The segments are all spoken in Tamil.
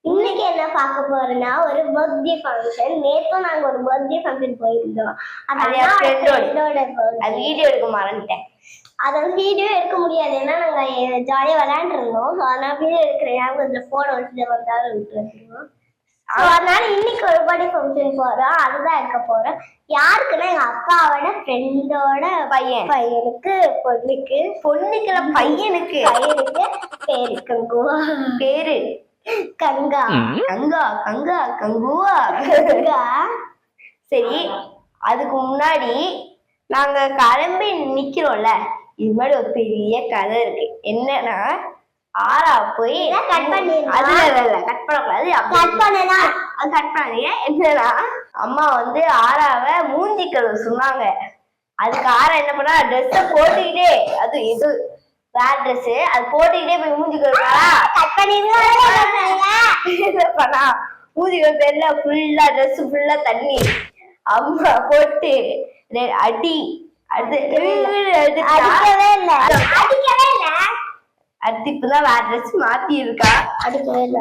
இன்னைக்கு என்ன பார்க்க போறோம்னா ஒரு பர்த்டே ஃபங்க்ஷன். நேத்து நாங்க ஒரு பர்த்டே ஃபங்க்ஷன் போயிருந்தோம். அது வீடியோ எடுக்க மறந்துட்டேன். அதை வீடியோ எடுக்க முடியாது, ஏன்னா நாங்க ஜாலியா விளையாண்டு இருந்தோம். அதனால வீடியோ எடுக்கிறேன் கொஞ்சம் போன வச்சுட்டு வந்தாலும் விட்டு வச்சிருவோம். அதனால இன்னைக்கு ஒரு பர்த்டே ஃபங்க்ஷன் போறோம், அதுதான் எடுக்க போறோம். யாருக்குன்னா எங்க அக்காவோட ஃப்ரெண்டோட பையனுக்கு பொண்ணுக்குல பையனுக்கு பேரு கங்குவா. பேரு கங்கா கங்கா கங்கா கங்குவா. சரி, அதுக்கு முன்னாடி நாங்க கிளம்பி நிக்கிறோம்ல, இது மாதிரி ஒரு பெரிய கதை இருக்கு. என்னன்னா ஆரா போய் கட் பண்ணக்கூடாது, கட் பண்ணாதீங்க. என்னன்னா அம்மா வந்து ஆராவை மூஞ்சி கழுவ சொன்னாங்க. அதுக்கு ஆரா என்ன பண்ணா, ட்ரெஸ்ஸ போட்டுக்கிட்டே, அது இது வேற ட்ரெஸ், அது போட்டுக்கிட்டே போய் மூஞ்சி கழுவினா பண்ணா மூஞ்சி கழுவ ஃபுல்லா ட்ரெஸ் ஃபுல்லா தண்ணி. அம்மா போட்டு அடி அடிக்கவே இல்ல அடுத்து இப்பதான் வேற ட்ரெஸ் மாத்தி இருக்கா. அடிக்கவே இல்ல.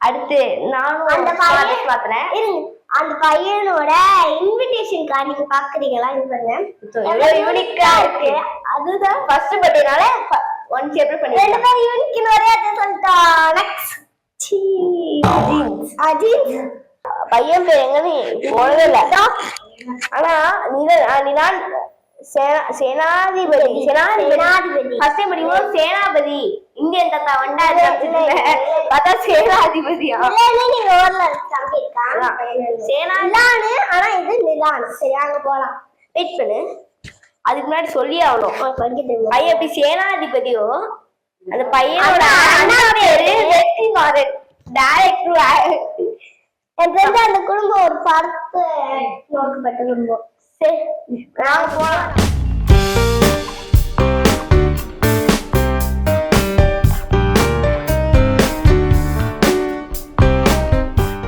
அடுத்து நானும் அந்த பையன் பாத்துறேன். அந்த பையனோட இன்விடேஷன் கார்டு நீங்க பாக்குறீங்களா? யூனிக்கா இருக்கு. அதுதான் ஃபர்ஸ்ட் பர்த்டேனால ஒன் சேப்டர் பண்ணி ரெண்டு பேரும் யூனிக் நிறைய சொல்லிட்டோம். நெக்ஸ்ட் அஜித் பையன் பேர் எங்கன்னு போனதே இல்ல. ஆனா நீதான் சேனாதிபதி ஃபர்ஸ்ட் படிக்கும் சேனாபதி இந்தியன் தாத்தா வண்டா பார்த்தா சேனாதிபதியா நீங்க ஊர்ல சேனாலானு. ஆனா இது நிலானு. சரி அங்க போலாம், வெயிட் பண்ணு. அதுக்கு முன்னாடி சொல்லி ஆகணும். பையன் எப்படி சேனாதிபதியோ அந்த பையனோட அண்ணா பேரு வெற்றிமாறன். டைரக்டர் அந்த குடும்பம் ஒரு பார்த்து நோக்கப்பட்ட குடும்பம். சரி நாங்க போலாம்.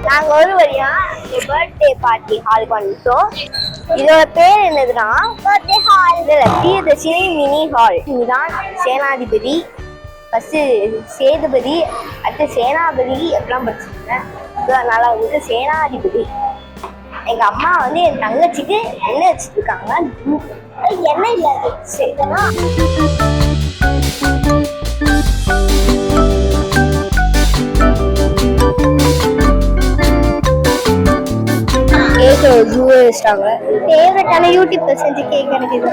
நாங்க ஒரு வழியா பர்த்டே பார்ட்டி ஹாலுக்கு வந்துட்டோம். இதோட பேர் என்னதுன்னா birthday hall, Priyadarshini mini hall. இதுதான் சேனாதிபதி, ஃபர்ஸ்ட் சேதுபதி, அடுத்து சேனாபதி எப்படிலாம் படிச்சிருக்கேன். அதனால வந்து சேனாதிபதி. எங்க அம்மா வந்து என் தங்கச்சிக்கு என்ன வச்சுட்டு இருக்காங்க, என்ன இல்ல சரிங்களா. ஃபேவரட்டான யூடியூப்ல செஞ்ச கேக் எனக்கு இது.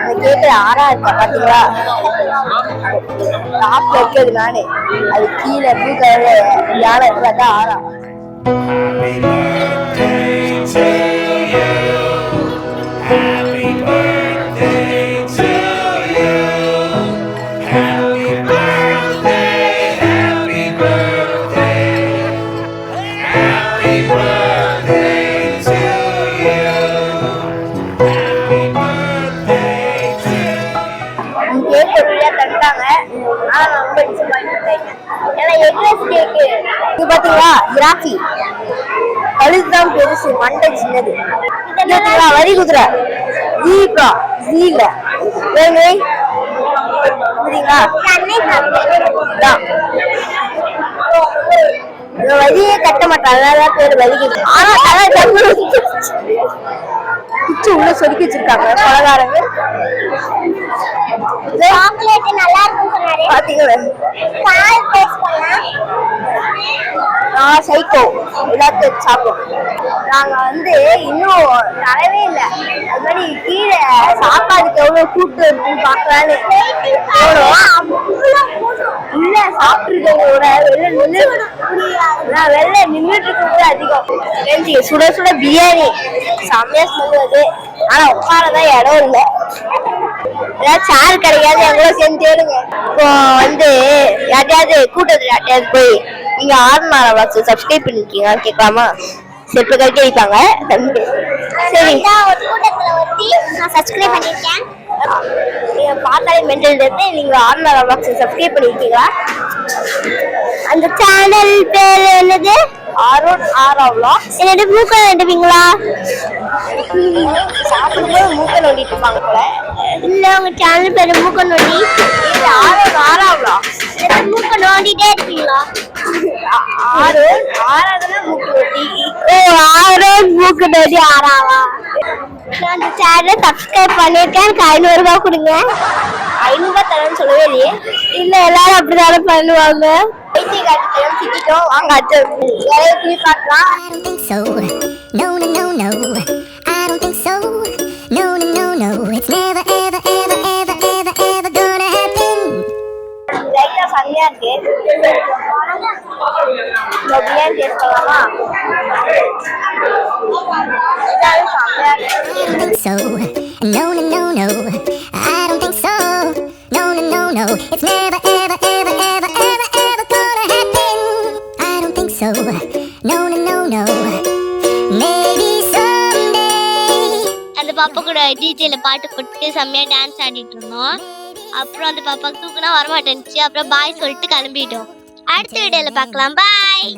அந்த கேக்கு ஆறா இருக்கா பாத்தீங்களா, டாப்ல இருக்கிறது நானு, அது கீழே ப்ளூ கலர்ல யானை இருக்கிறதா ஆறா. பாத்தீங்களா கிராஃபி கழுதுதான் பெருசு, மண்டை சின்னது. வரி குதிரை ஜீப்ரா ஜீல வரியே கட்ட மாட்டான், அதனால பேரு வரிகுதிரை. ஆனா குச்சி உள்ள சொதுக்கி வச்சிருக்காங்க பலகாரங்க. சாக்லேட் நல்லா இருக்கும் சொன்னாரு பாத்தீங்களா. சைக்கோ எல்லாத்தையும் சாப்பிடும். நாங்க வந்து இன்னும் தரவே இல்லை. அது மாதிரி கீழே சாப்பாடுக்கு எவ்வளவு கூட்டு இருக்குன்னு பாக்கலான்னு இல்ல சாப்பிட்டுருக்கவங்களோட வெளில நின்றுட்டு இருக்கிறது அதிகம். சுட சுட பிரியாணி செம்மையா சொல்லுவது. ஆனா உட்காரதான் இடம் இல்லை, ஏதாவது சேர் கிடைக்காது, எங்களோ சேர்ந்து தேடுங்க. இப்போ வந்து யார்ட்டையாவது கூட்டத்துல யார்ட்டையாவது போய் நீங்க ஆர்மாரா வாட்ஸ் சப்ஸ்கிரைப் பண்ணிருக்கீங்க கேட்கலாமா? செப்பு கழிக்க வைப்பாங்க. சரி நான் சப்ஸ்கிரைப் பண்ணிருக்கேன். நீங்க பார்த்தாலே மென்டல் டெத்து. நீங்க ஆர்மாரா வாட்ஸ் சப்ஸ்கிரைப் பண்ணிருக்கீங்களா? அந்த சேனல் பேர் என்னது? ஆரோன் ஆரா விளாக்ஸ். என்னோட மூக்க நடுவீங்களா? சாப்பிடும்போது மூக்க நோண்டிட்டு இருப்பாங்க போல. இல்ல உங்க சேனல் பேரு மூக்க நோண்டி. ஆரோன் ஆரா விளாக்ஸ். மூக்கு நோடி ஆறாவா? நான் அந்த சேனலை சப்ஸ்கிரைப் பண்ணிருக்கேன். எனக்கு 500 ரூபாய் கொடுங்க. 500 ரூபாய் தரேன்னு சொல்லவே இல்லையே. இல்ல எல்லாரும் அப்படிதானே பண்ணுவாங்க. ஐடி கார்டு தரேன் திட்டிட்டோம். வாங்க அடுத்து வேலையை போய் பார்க்கலாம். I don't think so. No, no, no, no. I don't think so. No, no, no, no. It's never, ever, ever, ever, ever, ever gonna happen. லைட்டா செம்மையா இருக்கு. பிரியாணி டேஸ்ட் பண்ணலாமா? இதாலும் செம்மையா இருக்கு. I don't think so. No, no, no, no. I don't think so. No, no, no, no. It's never, ever, ever, ever, ever, ever gonna happen. I don't think so. No, no, no, no. Maybe someday. அந்த பாப்பா கூட டிஜேல பாட்டு போட்டு செம்மையா டான்ஸ் ஆடிட்டு இருந்தோம். அப்புறம் அந்த பாப்பாக்கு தூக்குனா வரமாட்டேன்ச்சு. அப்புறம் பாய் சொல்லிட்டு கிளம்பிட்டோம். அடுத்த வீடியோல பார்க்கலாம். பாய்.